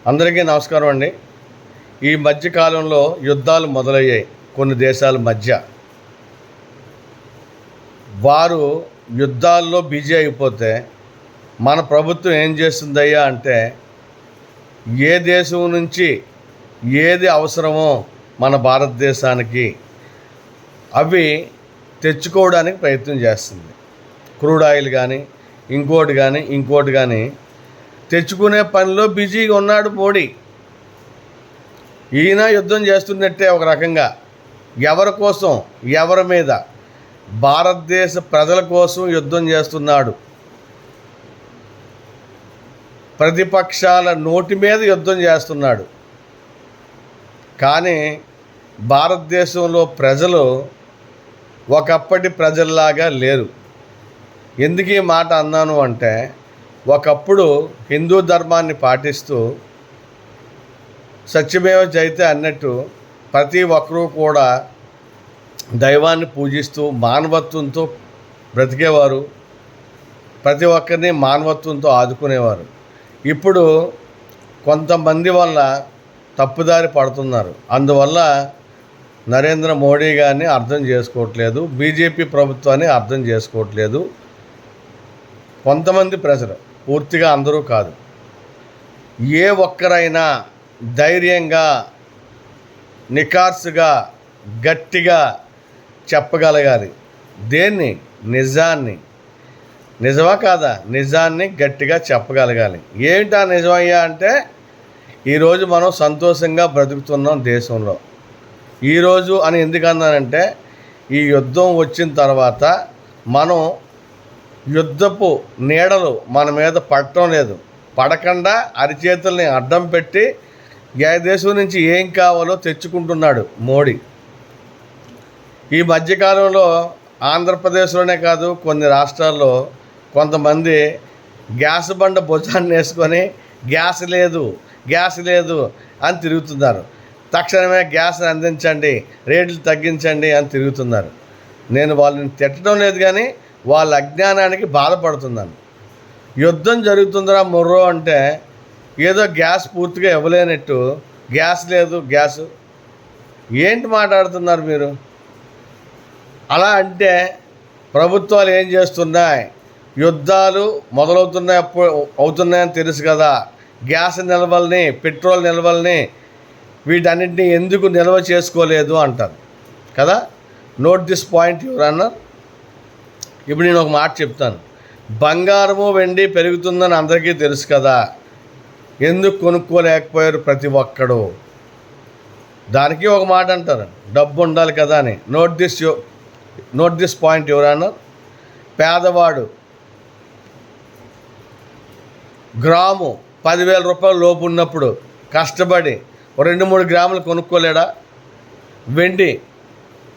అందరికీ నమస్కారం అండి. ఈ మధ్యకాలంలో యుద్ధాలు మొదలయ్యాయి కొన్ని దేశాల మధ్య. వారు యుద్ధాల్లో బిజీ అయిపోతే మన ప్రభుత్వం ఏం చేస్తుందయ్యా అంటే, ఏ దేశం నుంచి ఏది అవసరమో మన భారతదేశానికి అవి తెచ్చుకోవడానికి ప్రయత్నం చేస్తుంది. క్రూడ్ ఆయిల్ కానీ ఇంకోటి కానీ తెచ్చుకునే పనిలో బిజీగా ఉన్నాడు మోడీ. ఈయన యుద్ధం చేస్తున్నట్టే ఒక రకంగా. ఎవరి కోసం, ఎవరి మీద? భారతదేశ ప్రజల కోసం యుద్ధం చేస్తున్నాడు. ప్రతిపక్షాల నోటి మీద యుద్ధం చేస్తున్నాడు. కానీ భారతదేశంలో ప్రజలు ఒకప్పటి ప్రజల్లాగా లేరు. ఎందుకు ఈ మాట అన్నాను అంటే, ఒకప్పుడు హిందూ ధర్మాన్ని పాటిస్తూ సత్యమేవ జయతే అన్నట్టు ప్రతి ఒక్కరూ కూడా దైవాన్ని పూజిస్తూ మానవత్వంతో బ్రతికేవారు. ప్రతి ఒక్కరిని మానవత్వంతో ఆదుకునేవారు. ఇప్పుడు కొంతమంది వల్ల తప్పుదారి పడుతున్నారు. అందువల్ల నరేంద్ర మోడీ గారిని అర్థం చేసుకోవట్లేదు, బీజేపీ ప్రభుత్వాన్ని అర్థం చేసుకోవట్లేదు కొంతమంది ప్రజలు, పూర్తిగా అందరూ కాదు. ఏ ఒక్కరైనా ధైర్యంగా, నిఖార్సుగా, గట్టిగా చెప్పగలగాలి. దేన్ని? నిజాన్ని. నిజమా కాదా? నిజాన్ని గట్టిగా చెప్పగలగాలి. ఏంటా నిజమయ్యా అంటే, ఈరోజు మనం సంతోషంగా బ్రతుకుతున్నాం దేశంలో. ఈరోజు అని ఎందుకన్నానంటే, ఈ యుద్ధం వచ్చిన తర్వాత మనం యుద్ధపు నీడలు మన మీద పడటం లేదు. పడకుండా అరిచేతుల్ని అడ్డం పెట్టి ఏ దేశం నుంచి ఏం కావాలో తెచ్చుకుంటున్నాడు మోడీ. ఈ మధ్యకాలంలో ఆంధ్రప్రదేశ్లోనే కాదు, కొన్ని రాష్ట్రాల్లో కొంతమంది గ్యాస్ బండ భుజాన్ని వేసుకొని గ్యాస్ లేదు అని తిరుగుతున్నారు. తక్షణమే గ్యాస్ని అందించండి, రేట్లు తగ్గించండి అని తిరుగుతున్నారు. నేను వాళ్ళని తిట్టడం లేదు, కానీ వాళ్ళ అజ్ఞానానికి బాధపడుతున్నాను. యుద్ధం జరుగుతుందిరా మొర్రో అంటే ఏదో గ్యాస్ పూర్తిగా ఇవ్వలేనట్టు, గ్యాస్ లేదు ఏంటి మాట్లాడుతున్నారు మీరు? అలా అంటే ప్రభుత్వాలు ఏం చేస్తున్నాయి? యుద్ధాలు అవుతున్నాయని తెలుసు కదా, గ్యాస్ నిల్వల్ని, పెట్రోల్ నిల్వల్ని, వీటన్నింటినీ ఎందుకు నిల్వ చేసుకోలేదు అంటారు కదా. Note this point your honour. ఇప్పుడు నేను ఒక మాట చెప్తాను. బంగారము వెండి పెరుగుతుందని అందరికీ తెలుసు కదా, ఎందుకు కొనుక్కోలేకపోయారు ప్రతి ఒక్కడు? దానికి ఒక మాట అంటారు, డబ్బు ఉండాలి కదా అని. Note this point your honour. పేదవాడు గ్రాము 10,000 రూపాయల లోపు ఉన్నప్పుడు కష్టపడి 2-3 గ్రాములు కొనుక్కోలేడా? వెండి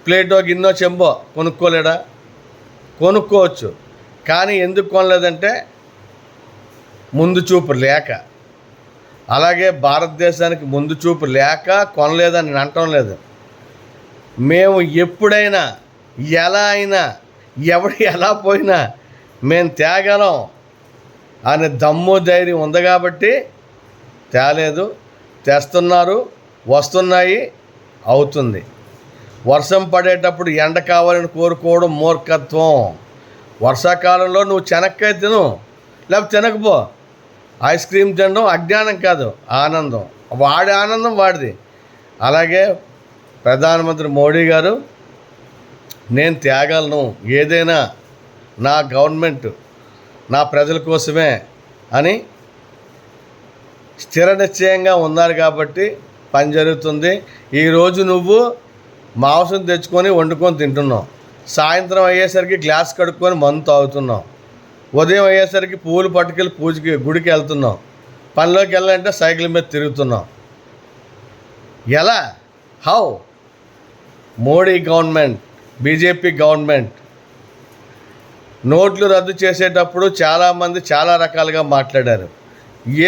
ప్లేటో, గిన్నో, చెంబో కొనుక్కోలేడా? కొనుక్కోవచ్చు. కానీ ఎందుకు కొనలేదంటే ముందు చూపు లేక. అలాగే భారతదేశానికి ముందు చూపు లేక కొనలేదని నేను అనటం లేదు. మేము ఎప్పుడైనా, ఎలా అయినా, ఎవడు ఎలా పోయినా మేము తేగలం అనే దమ్ము ధైర్యం ఉంది కాబట్టి తేలేదు. తెస్తున్నారు, వస్తున్నాయి, అవుతుంది. వర్షం పడేటప్పుడు ఎండ కావాలని కోరుకోవడం మూర్ఖత్వం. వర్షాకాలంలో నువ్వు చెనక్కాయ తిను, లేకపోతే తినకపో. ఐస్ క్రీమ్ తినడం అజ్ఞానం కాదు, ఆనందం. వాడి ఆనందం వాడిది. అలాగే ప్రధానమంత్రి మోడీ గారు, నేను తేగలను, ఏదైనా నా గవర్నమెంట్ నా ప్రజల కోసమే అని స్థిర నిశ్చయంగా ఉన్నారు కాబట్టి పని జరుగుతుంది. ఈరోజు నువ్వు మాంసం తెచ్చుకొని వండుకొని తింటున్నావు, సాయంత్రం అయ్యేసరికి గ్లాస్ కడుక్కొని మందు తాగుతున్నావు, ఉదయం అయ్యేసరికి పూలు పట్టుకెళ్ళి గుడికి వెళ్తున్నావు, పనిలోకి వెళ్ళాలంటే సైకిల్ మీద తిరుగుతున్నావు. ఎలా? How? Modi government, BJP government నోట్లు రద్దు చేసేటప్పుడు చాలామంది చాలా రకాలుగా మాట్లాడారు.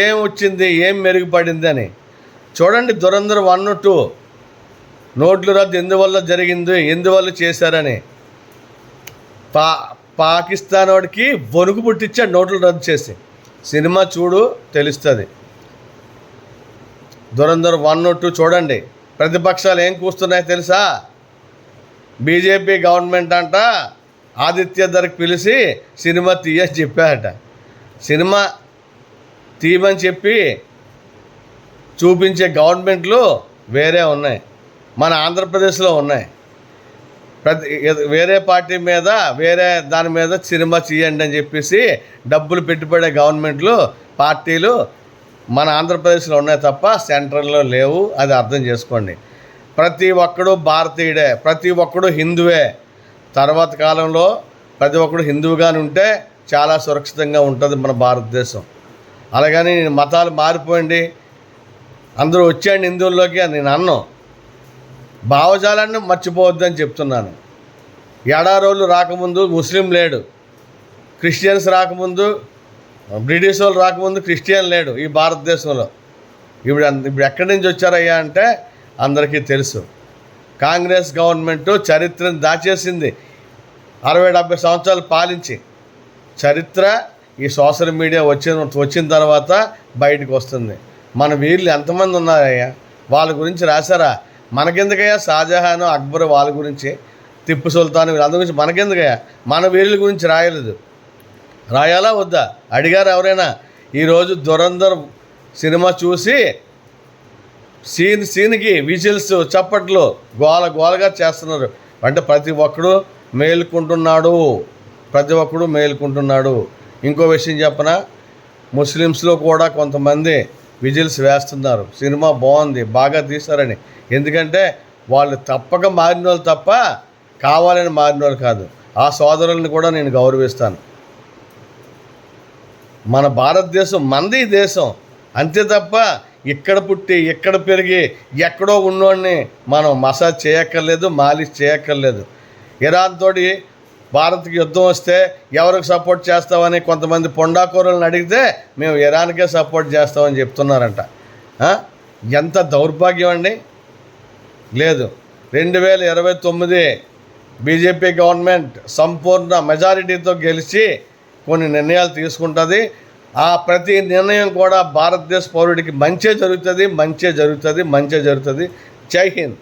ఏం వచ్చింది, ఏం మెరుగుపడింది అని చూడండి. దురంధర్ 1, 2 నోట్లు రద్దు ఎందువల్ల జరిగింది, ఎందువల్ల చేశారని పాకిస్తాన్ వాడికి వణుకు పుట్టించాడు నోట్లు రద్దు చేసి. సినిమా చూడు తెలుస్తుంది. ధురంధర్ 1, 2 చూడండి. ప్రతిపక్షాలు ఏం కూస్తున్నాయో తెలుసా? బీజేపీ గవర్నమెంట్ అంట ఆదిత్య ధర్కి పిలిచి సినిమా తీయని చెప్పారట. సినిమా తీయమని చెప్పి చూపించే గవర్నమెంట్లు వేరే ఉన్నాయి, మన ఆంధ్రప్రదేశ్లో ఉన్నాయి. వేరే పార్టీ మీద వేరే దాని మీద సినిమా తీయండి అని చెప్పేసి డబ్బులు పెట్టుబడే గవర్నమెంట్లు పార్టీలు మన ఆంధ్రప్రదేశ్లో ఉన్నాయి తప్ప సెంట్రల్లో లేవు. అది అర్థం చేసుకోండి. ప్రతి ఒక్కడు భారతీయుడే, ప్రతి ఒక్కడు హిందువే. తర్వాత కాలంలో ప్రతి ఒక్కడు హిందువుగానే ఉంటే చాలా సురక్షితంగా ఉంటుంది మన భారతదేశం. అలాగని మతాలు మారిపోయింది అందరూ వచ్చేయండి హిందువుల్లోకి అని నేను అన్నాను. భావజాలాన్ని మర్చిపోవద్దని చెప్తున్నాను. ఎడారోళ్ళు రాకముందు ముస్లిం లేడు, క్రిస్టియన్స్ రాకముందు, బ్రిటిష్ వాళ్ళు రాకముందు క్రిస్టియన్ లేడు ఈ భారతదేశంలో. ఇప్పుడు ఎక్కడి నుంచి వచ్చారయ్యా అంటే అందరికీ తెలుసు. కాంగ్రెస్ గవర్నమెంటు చరిత్రను దాచేసింది. 60-70 సంవత్సరాలు పాలించి చరిత్ర ఈ సోషల్ మీడియా వచ్చిన తర్వాత బయటకు వస్తుంది. మన వీళ్ళు ఎంతమంది ఉన్నారయ్యా? వాళ్ళ గురించి రాశారా? మనకెందుకయ్యా? షాజహాను, అక్బర్ వాళ్ళ గురించి, టిప్పు సుల్తాన్ వీళ్ళందరి గురించి మనకెందుకయ్యా? మన వీళ్ళ గురించి రాయలేదు. రాయాలా వద్దా? అడిగారు ఎవరైనా? ఈరోజు ధురంధర్ సినిమా చూసి సీన్కి విజిల్స్, చప్పట్లు, గోలగా చేస్తున్నారు. అంటే ప్రతి ఒక్కడు మేలుకుంటున్నాడు, ప్రతి ఒక్కడు మేలుకుంటున్నాడు. ఇంకో విషయం చెప్పనా, ముస్లిమ్స్లో కూడా కొంతమంది విజిల్స్ వేస్తున్నారు. సినిమా బాగుంది, బాగా తీశారని. ఎందుకంటే వాళ్ళు తప్పక మారిన వాళ్ళు తప్ప కావాలని మారిన వాళ్ళు కాదు. ఆ సోదరుల్ని కూడా నేను గౌరవిస్తాను. మన భారతదేశం మంది దేశం అంతే తప్ప ఇక్కడ పుట్టి ఇక్కడ పెరిగి ఎక్కడో ఉన్నోడిని మనం మసాజ్ చేయక్కర్లేదు, మాలిష్ చేయక్కర్లేదు. ఇరాన్ తోటి భారత్కి యుద్ధం వస్తే ఎవరికి సపోర్ట్ చేస్తామని కొంతమంది పొండాకూరలను అడిగితే మేము ఇరాన్కే సపోర్ట్ చేస్తామని చెప్తున్నారంట. ఎంత దౌర్భాగ్యం అండి. లేదు, 2029 బీజేపీ గవర్నమెంట్ సంపూర్ణ మెజారిటీతో గెలిచి కొన్ని నిర్ణయాలు తీసుకుంటుంది. ఆ ప్రతి నిర్ణయం కూడా భారతదేశ పౌరుడికి మంచే జరుగుతుంది. జై హింద్.